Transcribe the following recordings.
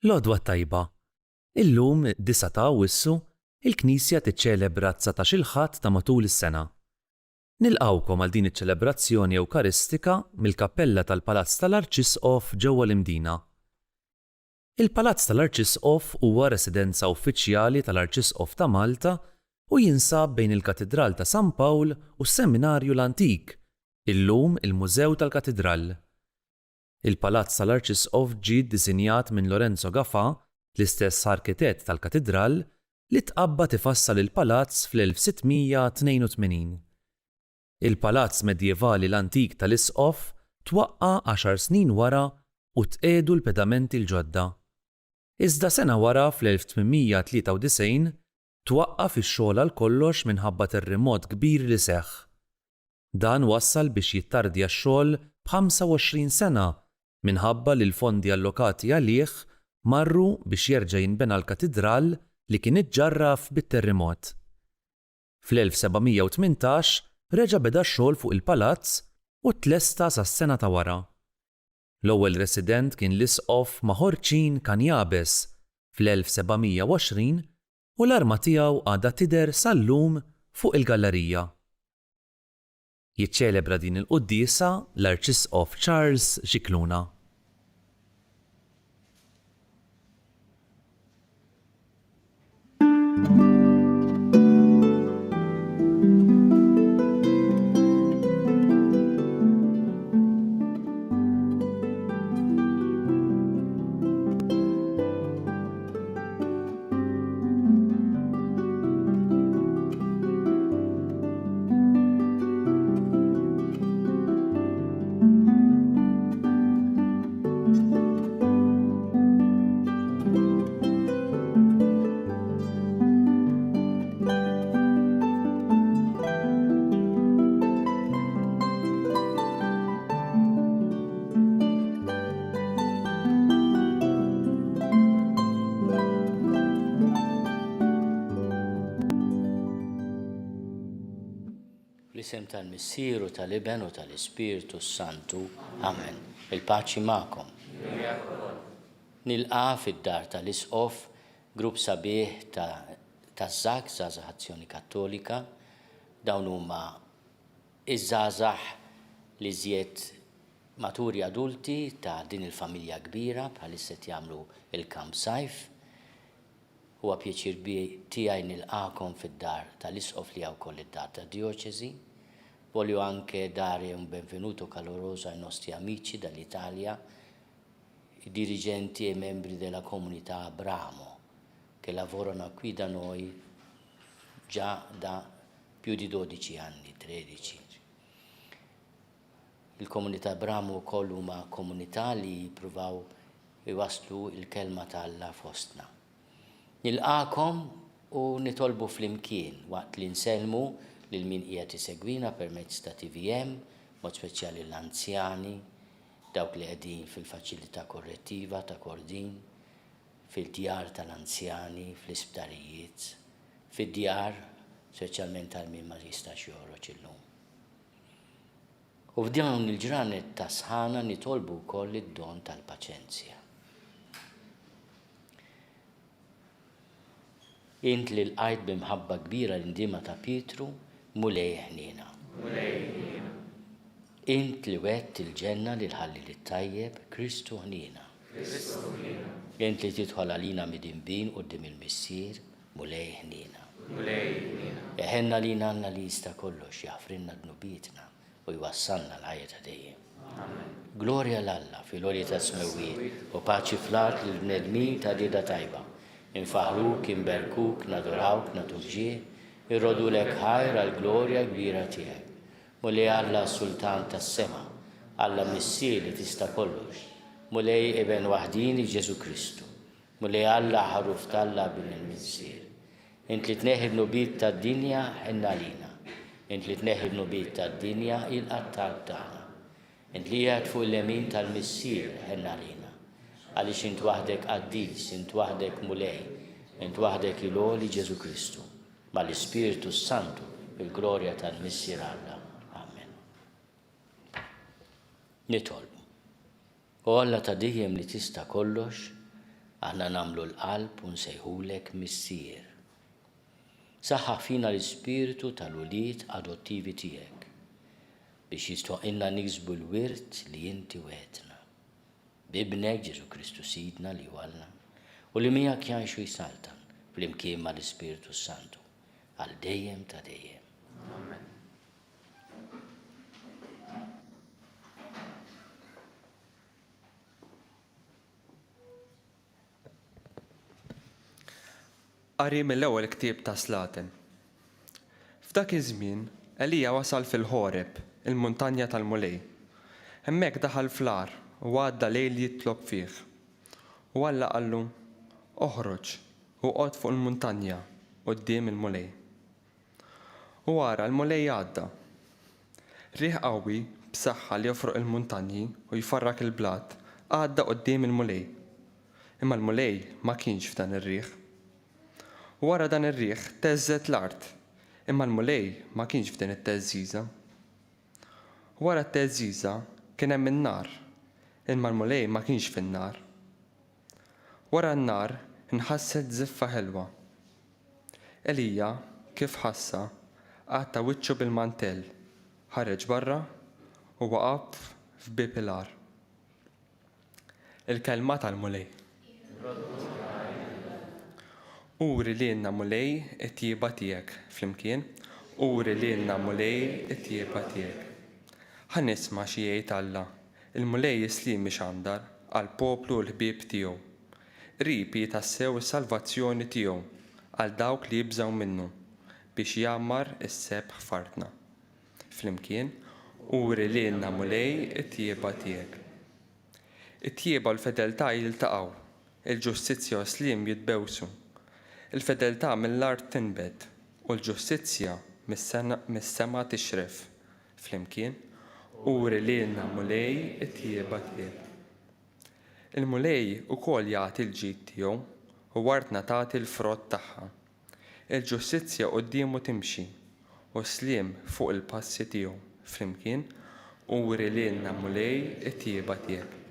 L-Għodwa tajba. Illum, 9 ta' Awwissu, il-Knisja tiċċelebra 19-il Ħadd ta' matul is-sena. Nilqgħukom għal din iċ-ċelebrazzjoni Ewkaristika mill-Kappella tal-Palazz tal-Arċisqof ġewwa l-Imdina. Il-Palazz tal-Arċisqof huwa residenza uffiċjali tal-Arċisqof ta' Malta u jinsab bejn il-Katedral ta' San Pawl u s-Seminarju l-Antik, illum il-Mużew tal-Katedral. Il-Palazz tal-Arċisqof ġie ddisinjat minn Lorenzo Gafà, l-istess arkitett tal-Katedral, li tqabbad ifassal il-palazz fl-1682. Il-Palazz Medjevali l-Antik tal-Isqof twaqqa 10 snin wara u tqiegħdu l-pedamenti l-ġodda. Iżda sena wara fl-1893 twaqqaf ix-xogħol għal kollox minħabba terremot kbir li seħħ. Dan wassal biex jittardja x-xogħol b'25 sena minħabba li l-fondi allokati għalih marru biex jerġa' jinbena l-katedral li kien iġġarraf bit-terremot. Fl-1718 reġa' beda x-xogħol fuq il-palazz u tlesta sas-sena ta' wara. L-ewwel resident kien l-Isqof Maħorċin Kanjabes fl-1720 u l-arma tiegħu għadha tidher sal-lum fuq il-gallerija. Jiċċelebra din il-quddiesa l-Arċisqof Charles Scicluna. L-isem tal-Missieru tal-Iben u tal-Ispiritu Santu. Amen. Il-paċi magħkom. Nilqa' fid-dar tal-Isqof grupp sabiħ ta' żgħażagħ Azzjoni Kattolika. Dawn huma iż-żgħażagħ li żjed maturi adulti ta' din il-familja kbira bħalissa qed jagħmlu il-kamp sajf. Huwa pjaċir tiegħi nilqakom fid-dar tal-Isqof li hawn ukoll id-dar tad-Dioċesi. Voglio anche dare un benvenuto caloroso ai nostri amici dall'Italia, i dirigenti e membri della comunità Abramo, che lavorano qui da noi già da più di 12 anni, 13. Il-komunità Abramo kollu ma' komunità li jippruvaw iwasslu il-kelma tal-Alla fostna. Nilqakom u nitolbu flimkien waqt li nselmu lil min qiegħed isegwina permezz ta' TVM, mod speċjali l-anzjani, dawk li qegħdin fil-faċilità korrettiva ta' Kordin, fil-djar tal-anzjani, fl-isptarijiet, fid-djar speċjalment għal min ma jistax joħroġ illum. U f'dawn il-ġranet ta' sħana nitolbu wkoll id-don tal-paċenzja. Int li l-qajt bimħabba kbira l-indima ta' Pietru, mulej ħnina. Int li wett il-ġenna li l-ħalli li tajjeb, Kristu ħnina. Int li tidħol għalina mid-imbin qudiem il-missier, mulej ħnina. Eħenna li nanna li jista' kollox jaħfrinna dnubietna u jwassalna l-ħajja ta' dejjem. Glorja l-Alla fil-għolji ta' smewiet u paċi fl-art l-bnedmin ta' dida tajba. Infaħruk, inberkuk, nadorawk, natuġġie, irrodu lek ħajr għal-glorja kbira tiegħek. Mulej Alla Sultan tas-sema, Alla missier li tista' kollox. Mulej Eben waħdini Ġesu Kristu. Mulej Alla ħaruf talla bin il-missier. Int li tneħħi nubiet tad-dinja ħenna lina. Int li tneħħi nubiet tad-dinja il-qattal tagħna. Int li qiegħed fuq il-lemin tal-missier ħenna lina. Għaliex int waħdek qaddis, int waħdek mulej, int waħdek il-għoli Ġesu Kristu. Ma l-Ispiritu Santu, il-glorja tal-Missier Alla. Amen. Nitolbu. O Alla ta' dejjem li tista' kollox, Aħna namlu l-qalb u nsejħulek missier. Saħħaħ fina l-ispiritu tal-ulied adottivi tiegħek biex jistoqilna niksbu l-wirt li inti wetna. Bibnek Ġesu Kristu Sidna li walna u li miegħek jgħixu jsaltan fl-imkien mal-Ispiritu Santu għal dejjem ta' dejjem. Amen. Qari mill-ewwel ktieb ta' Slatin. F'dak iż-żmien Elija wasal fil-Ħoreb, il-muntanja tal-Mulej. Hemmhekk daħal fl-ar u għadda lejl jitlob fih. U Alla qallu: oħroġ u qgħod fuq il-muntanja quddiem il-Mulej. U wara l-Mulej għadda. Riħ qawwi b'saħħa li jofroq il-muntanji u jfarrak il-blat għadda quddiem il-Mulej. Imma l-Mulej ma kienx f'dan ir-riħ. Wara dan ir-riħ teżżet l-art, imma l-Mulej ma kienx f'din it-teżżiża. Wara t-teżżiża kien hemm in-nar, imma l-Mulej ma kienx fin-nar. Wara n-nar inħasset żiffa ħelwa. Elija kif ħassa qatta wiċċu bil-mantell, ħareġ barra u waqaf f'bieb il-għar. Il-kelma tal-Mulej. Uri lilna Mulej it-tjieba tiegħek flimkien, uri lilna Mulej it-tjieba tiegħek. Ħanisma' xi jgħid Alla, il-Mulej jislim mixandar għal poplu l-ħbieb tiegħu. Qrib jitassew is-salvazzjoni tiegħu għal dawk li jibżgħu minnu biex jammar is-sebħ fartna. Flimkien, uri lilna Mulej it-tjieba tiegħek. It-tjieba u l-fedeltà jiltaqgħu, il-ġustizzja u s-slim jitbewsu. Il-fedeltà mill-art tinbed u l-ġustizzja mis-sema tixref. Flimkien, uri lilna Mulej it-tjieba tiegħek. Il-Mulej ukoll jagħti l-ġid tiegħu u wartna tagħti l-frott tagħha. Il-ġustizzja qudiemu timxi u s-sliem fuq il-passi tiegħu. Flimkien, uri lilna Mulej it-tjieba tiegħek.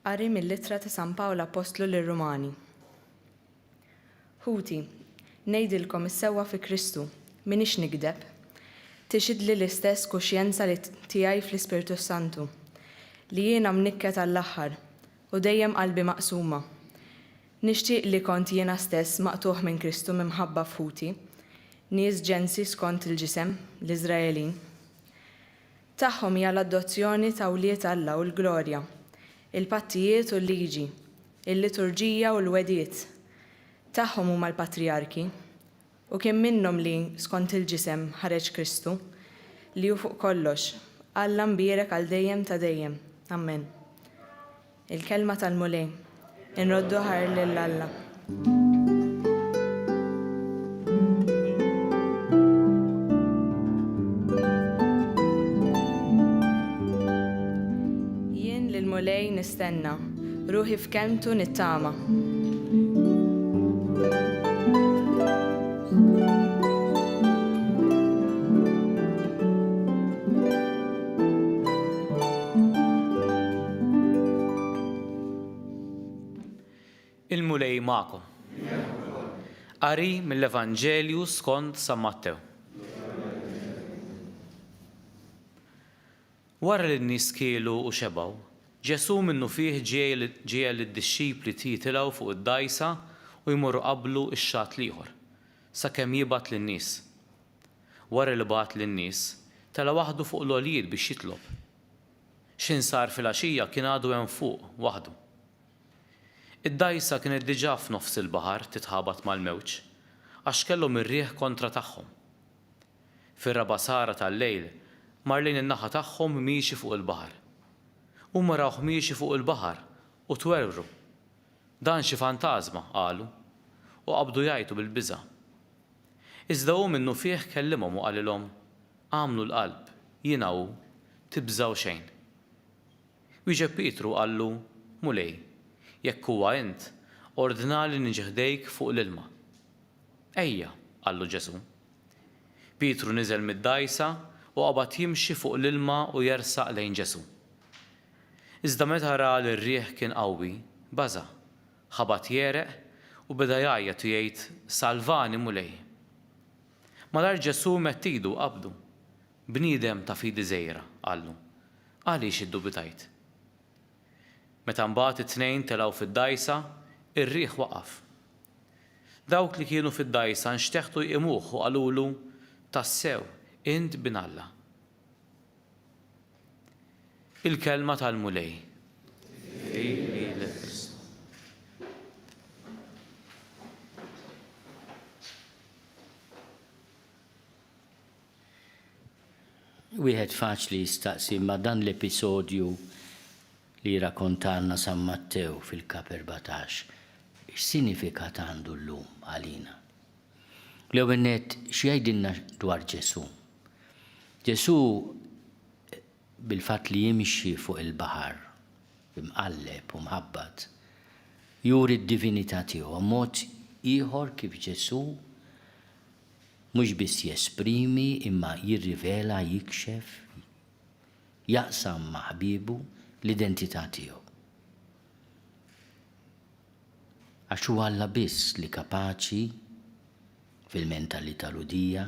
Qari mill-Littra ta' San Pawl Apostlu lir-Rumani. Ħuti, ngħidilkom is-sewwa fi Kristu, minix nikdeb, tixidli l-istess kuxjenza li tiegħi fl-Ispiritu Santu, li jiena mnikket għall-aħħar u dejjem qalbi maqsuma. Nixtieq li kont jiena stess maqtuħ minn Kristu mimħabba f'Ħuti, nies ġensi skont il-ġisem, l-Iżraelin. Tagħhom hija l-adozzjoni ta' wlied Alla u l-glorja, il-pattijiet u l-liġi, il-liturġija u l-wediet. Tagħhom huma l-patriarki u kien minnhom li skont il-ġisem ħareġ Kristu li hu fuq kollox, Alla mbierek għal dejjem ta' dejjem. Amen. Il-kelma tal-Mulej. Inroddu ħar lil Alla. Mulej nistenna, ruħi f'kelmtu nittama. Il-Mulej magħkom. Qari mill-Evanġelju skont San Mattew. Wara li n-nies kielu u xebgħu, Ġesu minnu fih ġie lid-dixxipli jitilgħu fuq id-dgħajsa u jmorru qablu x-xatt l-ieħor, sakemm jibgħat lin-nies. Wara li bagħat lin-nies, tela waħdu fuq l-għoljiet biex jitlob. X'insar fil-għaxija kien għadu hemm fuq waħdu. Id-dgħajsa kienet diġà f'nofs il-baħar titħabat mal-mewġ għax kellhom ir-riħ kontra tagħhom. Fir-raba' sara tal-lejl mar lejn in-naħa tagħhom miexi fuq il-baħar. Huma rawh miexi fuq il-baħar u twerru. Dan xi fantażma qalu u qabdu jgħidu bil-biża'. Iżda hu minnu fih kellimhom u qalilhom: għamlu l-qalb, jiena hu, tibżgħu xejn. Wieġeb Pietru qallu: Mulej, jekk huwa int, ordnali niġiħdejk fuq l-ilma. Ejja, qallu Ġesu. Pietru niżel mid-dajsa u qabad jimxi fuq l-ilma u jersaq lejn Ġesu. Iżda meta ra li r-riħ kien qawwi, baża, ħabat jereq u beda jgħajjed u jgħid salvani mulej. Malar Ġesu mettidu qabdu. Bniedem ta' fidi żgħira, qallu. Għaliex iddubitajt? Meta mbagħad it-tnejn telgħu fid-dajsa, ir-riħ waqaf. Dawk li kienu fid-dajsa nxteħtu jqimuh u qalulu tassew int bin Alla. Il-kelma tal-mulej. Wieħed faċli jistaqsi ma dan l-episodju li rakontarna San Mattew fil-kap 14, x'sinifikat għandu llum għalina? L-ewwel nett x'jgħidilna dwar Ġesu? Ġesu bil-fatt li jimxi fuq il-baħar, imqalleb u mħabbad, juri d-divinità tiegħu, mod ieħor kif Ġesu mhux biss jesprimi imma jirrivela, jikxef, jaqsam ma' ħbiebu l-identità tiegħu. Għax huwa Alla biss li kapaċi fil-mentalità ludija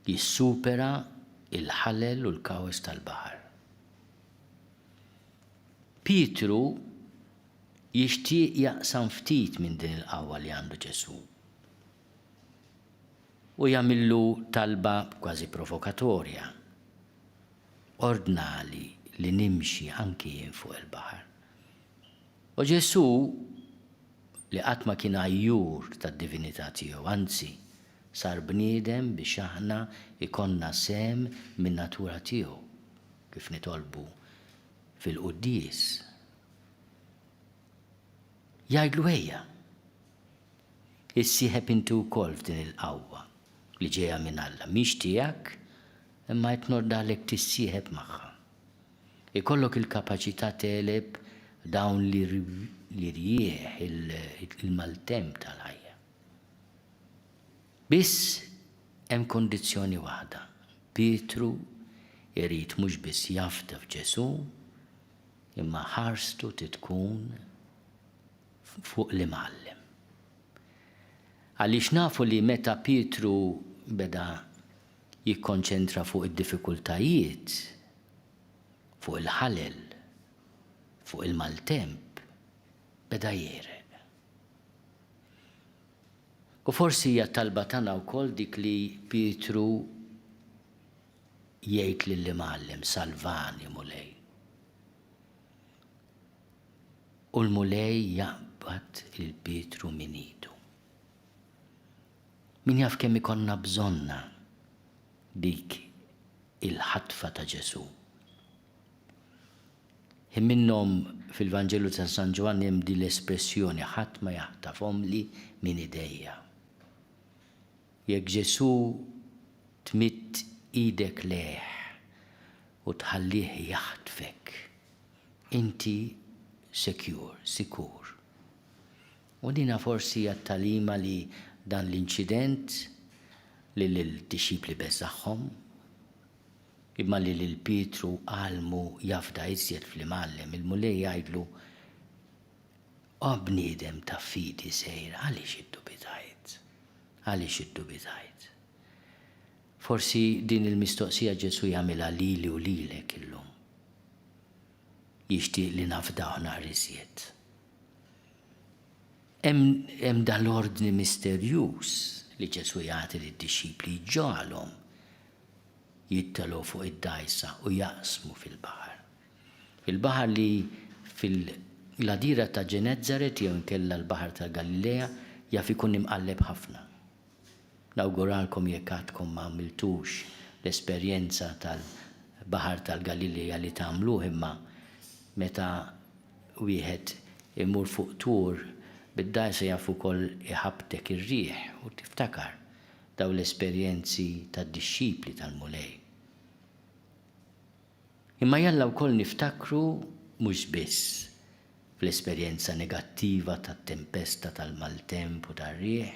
jissupera il-ħalel u l-kawes tal-baħar. Pietru jixtieq jaqsam ftit minn din il-qawwa li għandu Ġesu. U jagħmillu talba kważi provokatorja, ordnali li nimxi anki jien fuq il-baħar. U Ġesu li qatt ma kien għajjur tad-divinità tiegħu, anzi sar bniedem biex aħna ikonna sem min natura tiegħu kif nitolbu fil-quddies. Jgħidlu ejja, issieħeb intu wkoll f'din il-qawwa li ġejja minn Alla, mhix tiegħek imma qed nordalek tissieħeb magħha. Ikollok il-kapaċità teleb dawn li rjieħ il-maltemp tal-ħajja. Biss hemm kondizzjoni waħda. Pietru jrid mhux biss jafda f'Ġesu, imma ħarstu titkun fuq l-imgħallem. Għaliex nafu li meta Pietru beda jikkonċentra fuq id-diffikultajiet, fuq il-ħalel, fuq il-maltemp, beda jereq. U forsi hija talba tagħna wkoll dik li Pietru jgħid lill-imgħallem salvani mulej. U l-mulej jaqbad il-Pietru min idu. Min jaf kemm ikonna bżonna dik il-ħatfa ta' Ġesu. Minnhom fil-Vanġelu ta' San Ġwanni hemm din l-espressjoni ħadd ma jaħtafhom li min idejja. Jekk Ġesu tmitt idek leħ u tħallih jaħtfek, inti sikur. U dina forsi hija t-talima li dan l-inċident li l-disċipli beżaħħom, imma li l-Pietru għalmu jafda iżjed fl-imgħallem, il-mulej jgħidlu bniedem ta' fidi sejr, għaliex iddubitajt. Forsi din il-mistoqsija Ġesu jagħmilha lili u lilek illum. Jixtieq li nafdaw nhar iżjed. Hemm dan l-ordni misterjuż li Ġesu jagħti lid-disċipli ġalhom jittelu fuq id-dajsa u jaqsmu fil-baħar. Il-baħar li fil-gladira ta' Ġenezzaret jew inkella l-baħar ta' Galilea jaf ikun imqalleb ħafna. Nawguralkom jekk għadkom ma għamiltux l-esperjenza tal-baħar tal-Galilea li tagħmluh, imma meta wieħed imur fuq tur bid-dajsa jaf ukoll iħabtek ir-riħ u tiftakar daw l-esperjenzi tad-disċipli tal-mulej. Imma jalla wkoll niftakru mhux biss fl-esperjenza negattiva tat-tempesta tal-maltemp u tar-riħ,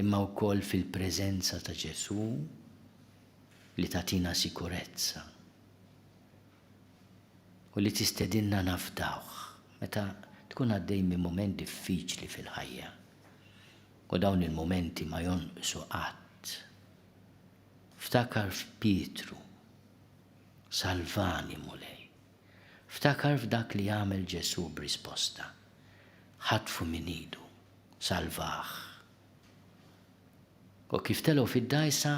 imma wkoll fil-preżenza ta' Ġesu li tatina sikurezza u li tistedinna nafdawh meta tkun għaddej minn moment diffiċli fil-ħajja. U dawn il-momenti ma jonqsu qatt. Ftakar f'Pietru, salvani mulej. Ftakar f'dak li jagħmel Ġesu b'risposta. Ħatfu min idu, salvaħ. U kif telgħu fid-dajsa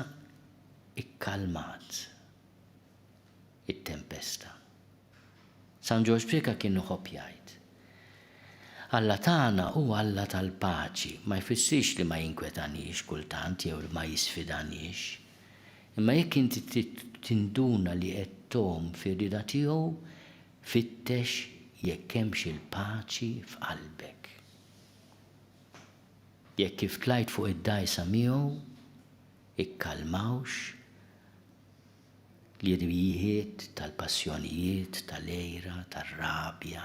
ikkalmat it-tempesta. San George Prika kien uħobb jgħid: Alla tagħna u Alla tal-paċi ma jfissirx li ma jinkwetanix kultant jew ma jisfidanix. Imma jekk inti tinduna li qed tom fir-rida tiegħu, fittex jekk hemmx il-paċi f'qalbek. Jekk kif tlajt fuq id-dajsa miegħu, ikkalmawx l-irwijiet tal-passjonijiet, tal-ejra, tal-rabja,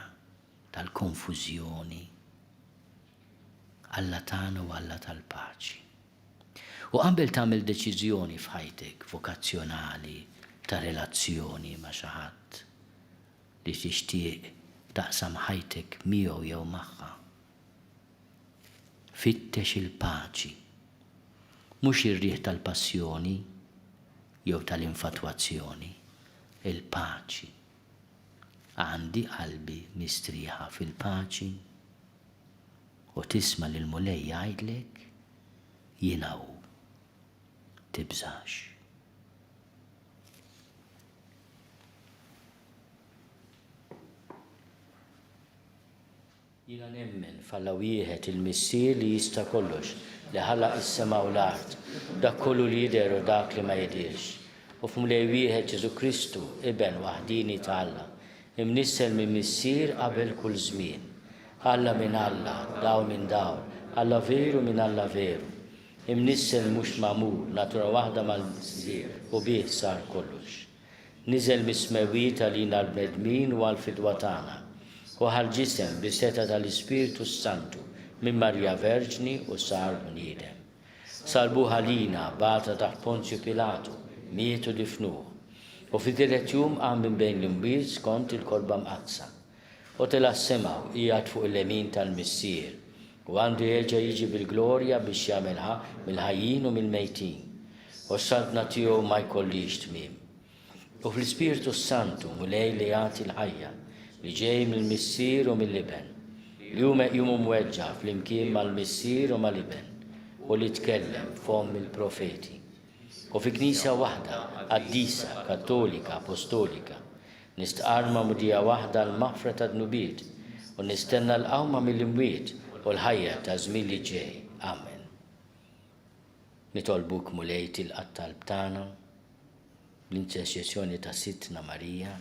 tal-konfużjoni. Alla tagħna u Alla tal-paċi. U qabel tagħmel deċiżjoni f'ħajtek vokazzjonali ta' relazzjoni ma' xi ħadd li tixtieq taqsam ħajtek miegħu jew magħha, fittex il-paċi, mhux ir-riħ tal-passjoni jew tal-infatwazzjoni, il-paċi. Għandi qalbi mistrieħa fil-paċi u tisma' lil mulej jgħidlek jiena hu, tibżax. Jiena nemmen f'Alla wieħed il-Missier li jista' kollox, li ħalaq is-sema u l-art, dak kollu li jidher u dak li ma jidirx. U f'mulej wieħed Ġesu Kristu, Iben waħdini ta' Alla, imnissel minn Missier qabel kull żmien. Alla minn Alla, dawl minn dawl, Alla veru minn Alla veru. Imnissel mhux magħmul, natura waħda mal-Missier u bih sar kollox. Niżel mis-smewit għalina l-bnedmin u għall-fidwa tagħna. U ħal-ġisem bis-seta tal-Ispiritu Santu minn Marja Verġni u sar bniedem. Salbu ħalina bata taħt Ponzju Pilatu, mietu difnuh. U fid-tielet jum qam minn bejn l-imwiet skont il-kolba mqazza. U tela s-sema qiegħed fuq il-lemin tal-Missier u għandu jerġa' jiġi bil-glorja biex jagħmelha mill-ħajjin u mill-mejtin. U s-saltna tiegħu ma jkollix tmiem. U fl-Ispiritu Santu mulej li jagħti l-ħajja li ġej mill-Missier u mill-Iben. Li hu meqjum mweġġa flimkien mal-Missier u mal-Iben u li tkellem f'hom il-profeti. U fi Knisja waħda, qaddisa, kattolika, apostolika, nistqarma mudija waħda l-maħfra ta' dnubiet u nistenna l-qawma mill-imwiet u l-ħajja ta' żmien li ġej. Amen. Nitolbuk mulej tilqa' talb tagħna l-intercessjoni ta' Sittna Marija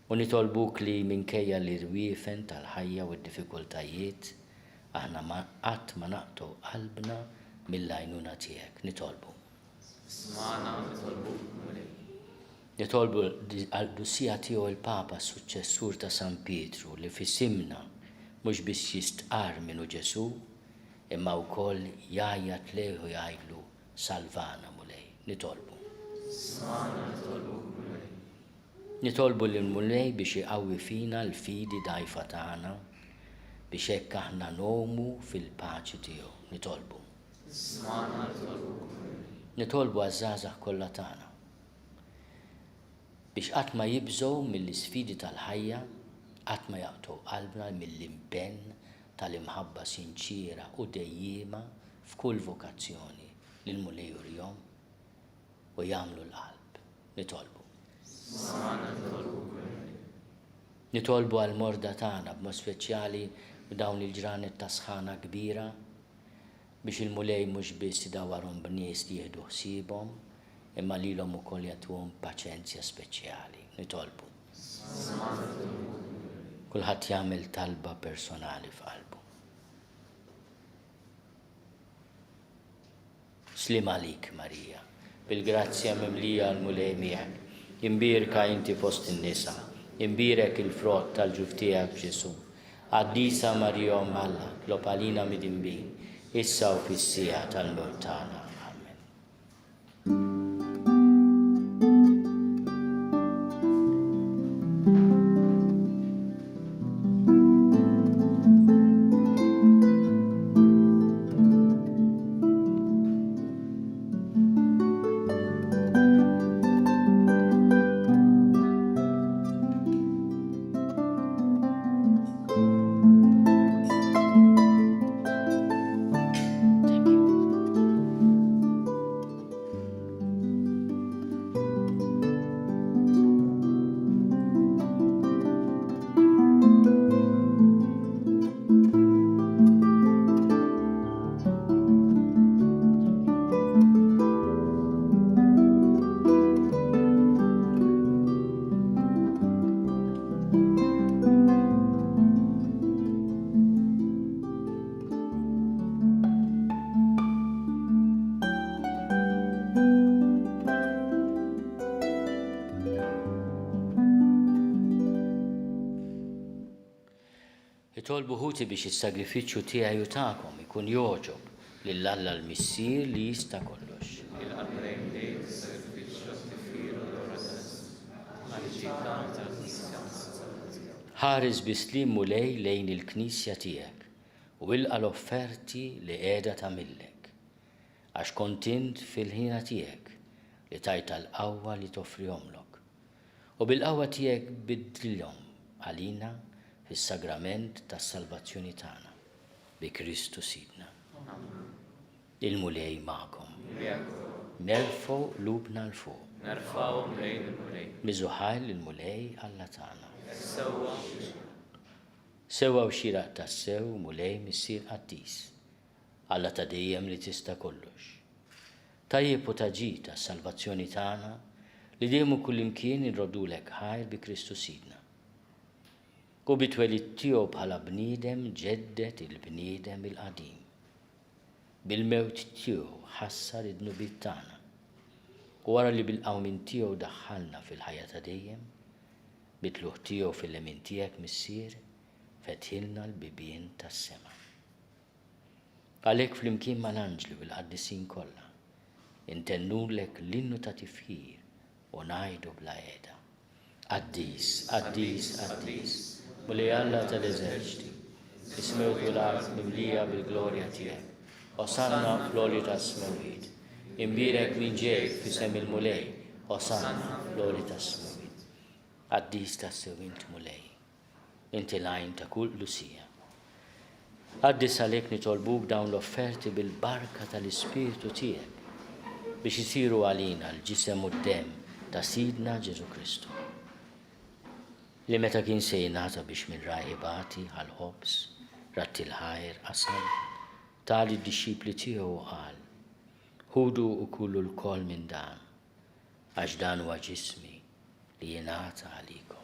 u nitolbuk li minkejja l-irwiefen tal-ħajja u d-diffikultajiet aħna qatt ma naqtu qalbna mill-għajnuna tiegħek. Nitolbu. Nitolbu għal-dussija tiegħu il-Papa suċċessur ta' San Pietru li fisimna mhux biss jistqar minnu Ġesu imma wkoll jgħajjat lejh u jgħidlu salvana mulej. Nitolbu. Nitolbu lil mulej biex iqawwi fina l-fidi dgħajfa tagħna biex hekk aħna nomu fil-paċi tiegħu. Nitolbu. Nitolbu għaż-żgħażagħ kollha tagħna biex qatt ma jibżgħu mill-isfidi tal-ħajja, qatt ma jaqtgħu qalbna mill-impenn tal-imħabba sinċira u dejjiema f'kull vokazzjoni li l-mulej jurihom u jagħmlu l-qalb. Nitolbu. Nitolbu għall-morda tagħna b'mod speċjali b'dawn il-ġranet ta' sħana kbira biex il-mulej mhux biss idawwarhom b'nies li jieħdu ħsiebhom imma lilhom ukoll jagħtuhom paċenzja speċjali. Nitolbu. Kulħadd jagħmel talba personali f'qalbu. Slim għalik, Marija, bil-grazzja mimlija l-mulej miegħek, imbierka inti fost in-nisa imbirek il-frott tal-ġuf tiegħek Ġesu. Għaddisa Marija Malla, klopalina mid-imbin, issa u fis-sija tal-mewt tagħna. Amen. Itolbu ħuti biex is-sagrifiċċju tiegħi u tagħkom ikun joġob lill-Alla l-Missier li jista' kollox. Ħares bislim mulej lejn il-Knisja tiegħek u ilqa' l-offerti li qiegħda tagħmillek għax kontint fil-ħina tiegħek li tajta l-qawwa li toffrihomlok u bil-qawwa tiegħek biddilhom għalina fis-sagrament tas-salvazzjoni tagħna bi Kristu Sidna. Il-mulej magħkom. Nerfgħu lubna l fuq. Nerfgħu lejn il-mulej. Miżuħal il-mulej Alla tagħna. Sewwa xieraq tas-sew mulej missier qaddis. Alla ta' dejjem li tista' kollox. Tajjeb u taġid tas-salvazzjoni tagħna li dejjem u kullimkien irrodulek ħajr bi Kristu Sidna. U bit-twelid tiegħu bħala bniedem ġeddet il-bniedem il-qadim. Bil-mewt tiegħu ħassar id-nubiet tagħna. U wara li bil-qawmin tiegħu daħħalna fil-ħajja ta' dejjem, bitluħ tiegħu fil-lemin tiegħek missier, fetħilna l-bibien tas-sema. Għalhekk flimkien mal-anġli u l-qaddisin kollha, intennulek l-innu ta' tifħir u ngħidu bla qiegħda. Qaddis, qaddis, qaddis. Mulej Alla tal-eżerċiti, ismewt u l-art mimlija bil-glorja tiegħek, osanna fl-oli tas-smewid. Imbirek min ġej fisem il-mulej, osanna fl-oli tas-smewid. Qaddis tas-sewint mulej, inti lajn ta' kull lusija. Qaddis għalhekk nitolbuk dawn l-offerti bil-barka tal-Ispiritu tiegħek biex isiru għalina l-ġisem u d-dem ta' Sidna Ġesu Kristu. Li meta kien se jingħata biex minn rajibati għal-ħobs, ratti l-ħajr qasam, tali d-dixxipli tiegħu qal, ħudu u kullu l-kol minn dan, għax dan huwa ġismi li jingħata għalikom.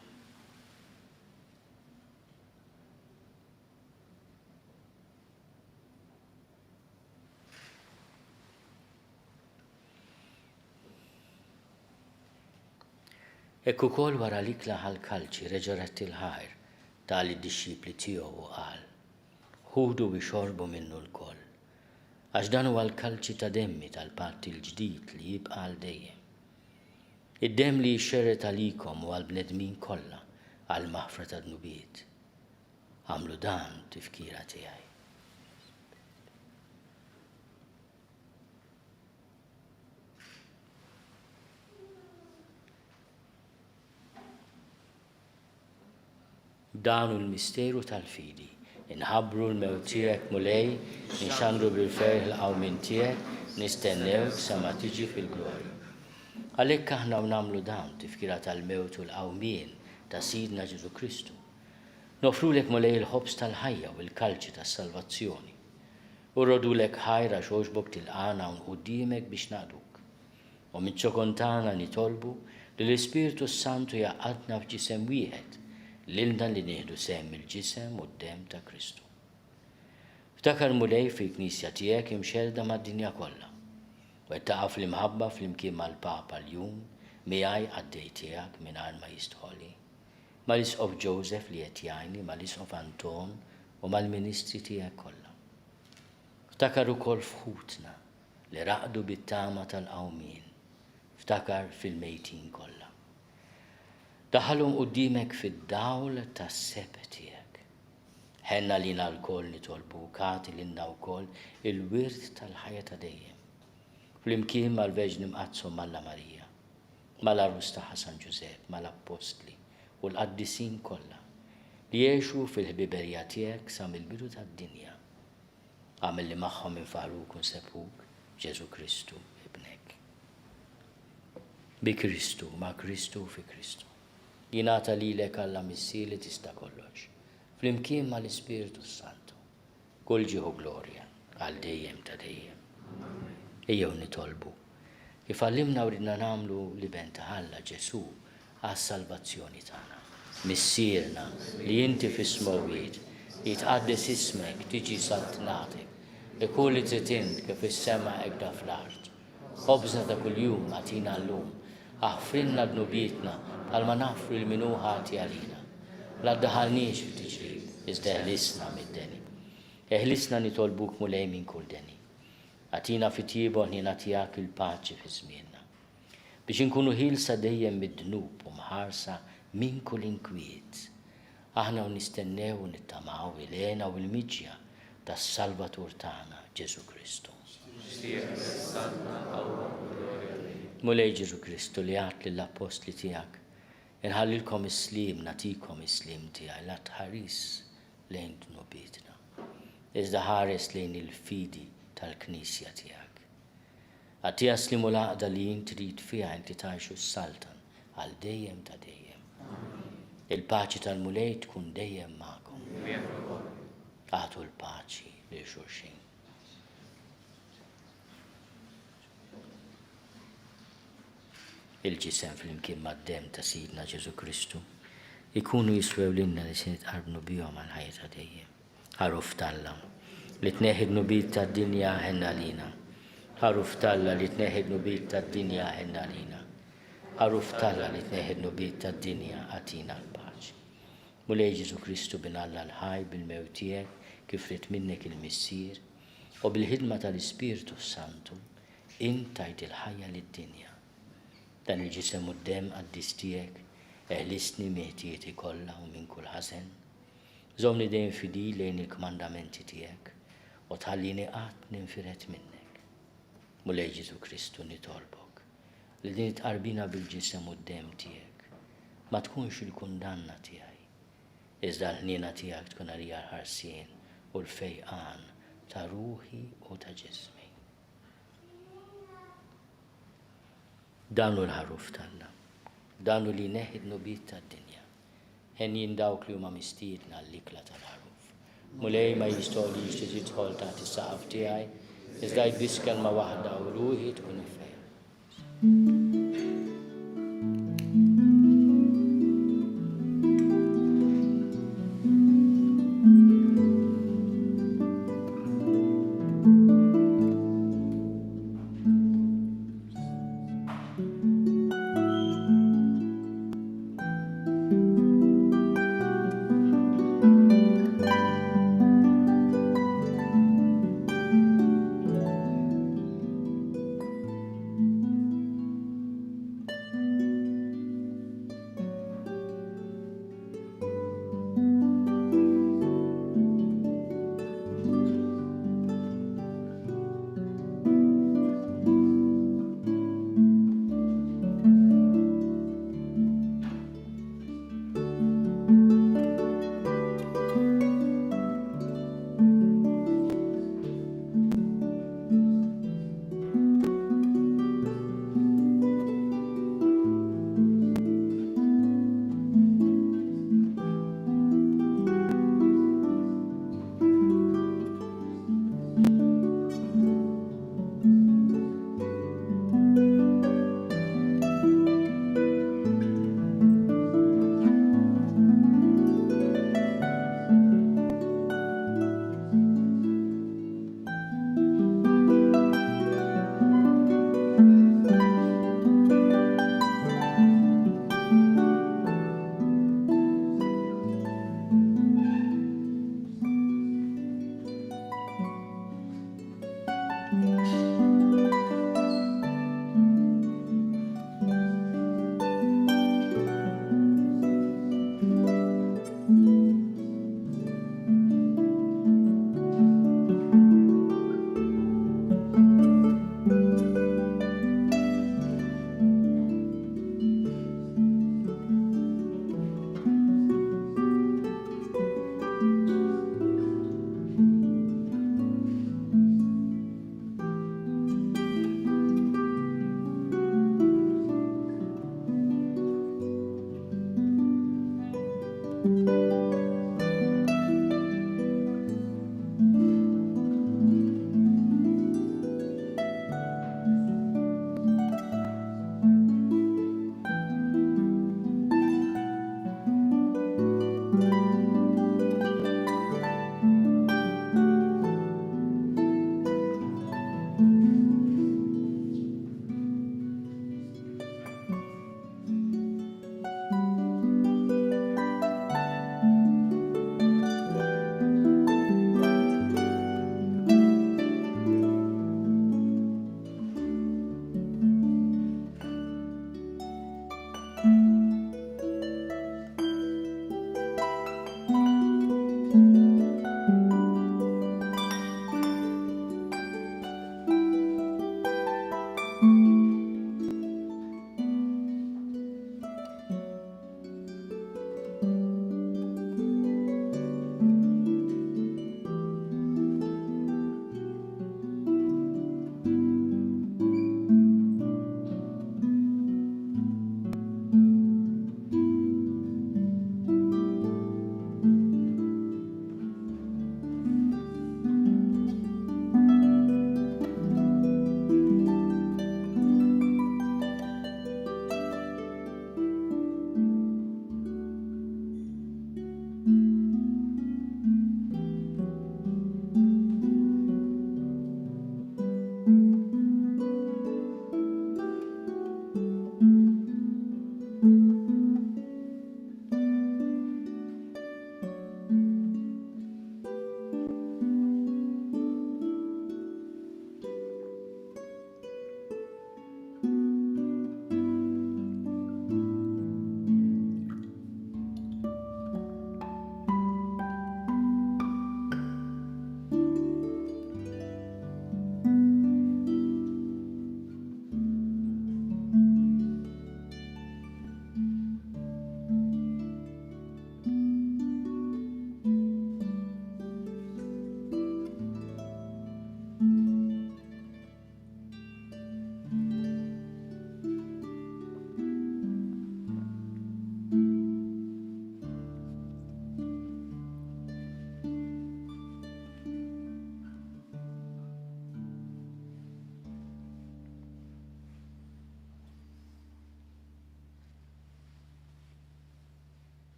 Ekku kol wara l-ikla ħal-kalċi reġaret il-ħajr tali d-dixxipli tiegħu u qal, ħudu biex xorbu minnu l-kol, għax dan huwa l-kalċi ta' demmi tal-patti l-ġdid li jibqa' għal dejjem. Id-demm li jxerret għalikom u għall-bnedmin kollha għall-maħfra ta' dnubiet. Għamlu dan tifkira tiegħi. Danu l-misteru tal-fidi, inħabru l-mewt tiegħek mulej, inxandru bil-ferħ l-qawmin tiegħek, nistennewk sa ma tiġi fil-glorja. Għalhekk aħna nagħmlu dan tifkira tal-mewt u l-qawmien ta' Sidna Ġesu Kristu. Nofrulek mulej il-ħobs tal-ħajja u l-kalċi tas-salvazzjoni. U rrodulek ħajra xogħġbok tilqana u qudiemek biex naqduk. U miċ-ċokontana nitolbu li l-Ispiritu Santu jaqgħadna f'ġisem wieħed lilna li nieħdu sehem il-ġisem u d-dem ta' Kristu. Ftakar mulej fil-Knisja tiegħek imxerda mad-dinja kollha u qed taqaf l-imħabba flimkien mal-Papa l-jum miegħi għaddej tiegħek mingħajr ma jistħoli. mal-isqof Joseph li qed jgħinni, mal-isqof Anton u mal-ministri tiegħek kollha. Ftakar ukoll fħutna li raqdu bit-tama tal-qawmien. Ftakar fil-mejtin kollha. Daħalhom qudiemek fid-dawl tas-seb tiegħek. Ħenna lina l-koll nitolbu kati lilna wkoll il-wirt tal-ħajja ta' dejjem. Flimkien mal-Verġni Mqazzom Malla Marija, mal-Arus tagħha San Ġusepp, mal-Apostli u l-qaddisin kollha li jgħixu fil-ħbiberija tiegħek sa mill-bidu tad-dinja. Għamel li magħhom infaħruk u nsebħuk Ġesu Kristu ibnek. Bi Kristu, ma' Kristu fi Kristu. Jingħata lilek Alla Missier li tista' kollox. Flimkien mal-Ispiritu Santu. Kull ġieħu glorja għal dejjem ta' dejjem. Ejjew nitolbu. Kif għallimna u ridna nagħmlu li benta Alla Ġesu għas-salvazzjoni tagħna. Missierna li inti fis-smowiet li tqaddes ismek tiġi saltnatek. Ikun li tritint kif is-sema hekk fl-art. Ħobżna ta' kuljum għatina llum. Aħfrinna dnubietna bħalma nafru l-minu ħati għalina. La ddaħalniex f'tiġrib, iżda eħlisna mid-deni. Eħlisna nitolbuk mulej minn kull deni. Għatina fit-tiebu ħnina tiegħek il-paċi fi żmienna. Biex inkunu ħilsa dejjem mid-dnub u mħarsa minn kull inkwiet. Aħna nistennew u nittamaw il-għena u l-miġja tas-Salvatur tagħna Ġesu Kristu. Mulej Ġesu Kristu li għat lill-apostli tiegħek, inħallilkom is-slim, natikom is-slim tiegħi la tħaris lejn dnubietna. Iżda ħares lejn il-fidi tal-Knisja tiegħek. Għattija slimu l-għaqda li jien trid fiha inti tgħixu s-saltan għal dejjem ta' dejjem. Il-paċi tal-mulej tkun dejjem magħkom. Għatu l-paċi lil xulxin. Il-ġisem fl-imkien mad-dem ta' Sidna Ġesu Kristu ikunu jiswew lilna li se nitqarbnu bihom għal ħajja ta' dejjem. Ħaruf talla li tneħħi dnubiet tad-dinja ħenna lina. Ħaruf talla li tneħħi dnubiet tad-dinja ħenna lina. Ħaruf talla li tneħħi dnubiet tad-dinja għatina l-paċi. Mulej Ġesu Kristu bin Alla l-ħaj bil-mewt tiegħek kif rid minnek il-Missier u bil-ħidma tal-Ispiritu Santu intajt il-ħajja lid-dinja. Dan il-ġisem u d-dem għaddis tiegħek eħlisni meħtieti kollha u minn kull ħasen. Żomni dejjem fidi lejn il-kmandamenti tiegħek u tħallini qatt ninfiret minnek. Mulej Ġesu Kristu nitolbok li din tqarbina bil-ġisem u d-dem tiegħek ma tkunx il-kundanna tiegħi. Iżda l-ħniena tiegħek tkun għalija l-ħarsien u l-fejqan ta' ruħi u ta' ġismi. Danu l-ħaruf talla, danu li neħid nubiet tad-dinja. Hen jindawk li huma mistiedna l-ikla tal-ħaruf. Mulej ma jistgħu li tidħol taħt is-saqaf tiegħi, iżda jbiss kelma waħda u ruħi tkun ifejja.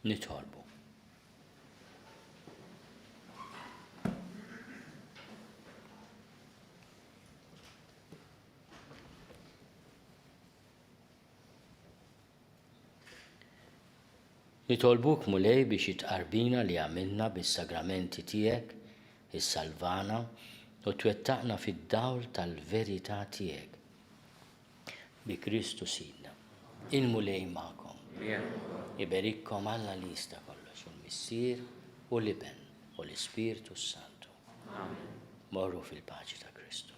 Nitolbu. Nitolbuk mulej biex jitqarbina li għamilna bis-sagramenti tiegħek, is-salvana u twettaqna fid-dawl tal-verità tiegħek. Bi Kristu Sidna. Il-mulej magħkom. Iberikkom Alla li jista' kollox, u l-Missier u l-Iben u l-Ispirtu Santu. Morru fil-paċi ta' Kristu.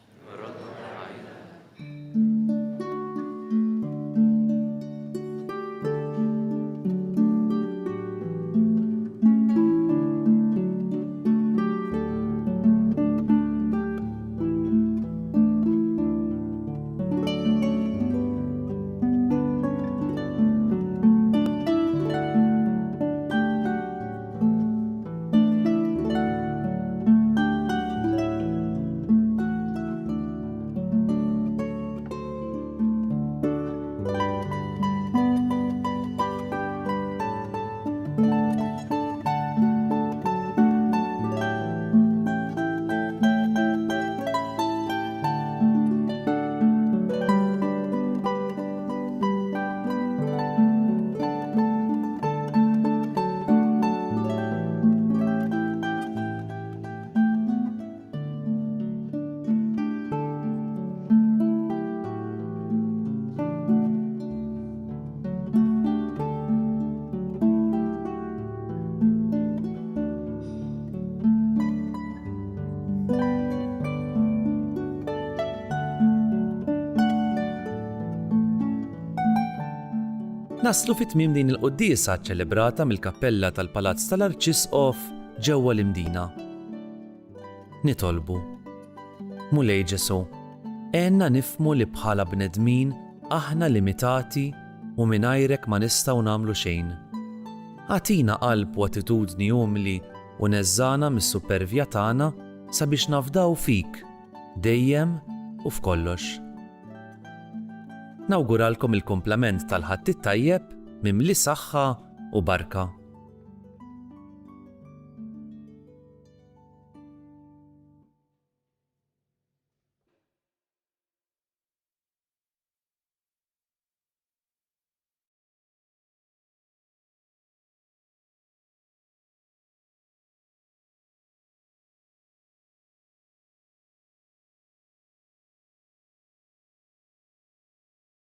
Naslu fit-tmiem din il-qudiesa ċċelebrata mill-kappella tal-Palazz tal-Arċisqof ġewwa l-Imdina. Nitolbu. Mulej Ġesu, għenna nifmu li bħala bnedmin aħna limitati u mingħajrek ma nistgħu nagħmlu xejn. Għatina qalb u attitudni umli u neżżana mis-supervja tagħna sabiex nafdaw fik, dejjem u f'kollox. Nawguralkom il-komplament tal-ħadd it-tajjeb mimli saħħa u barka.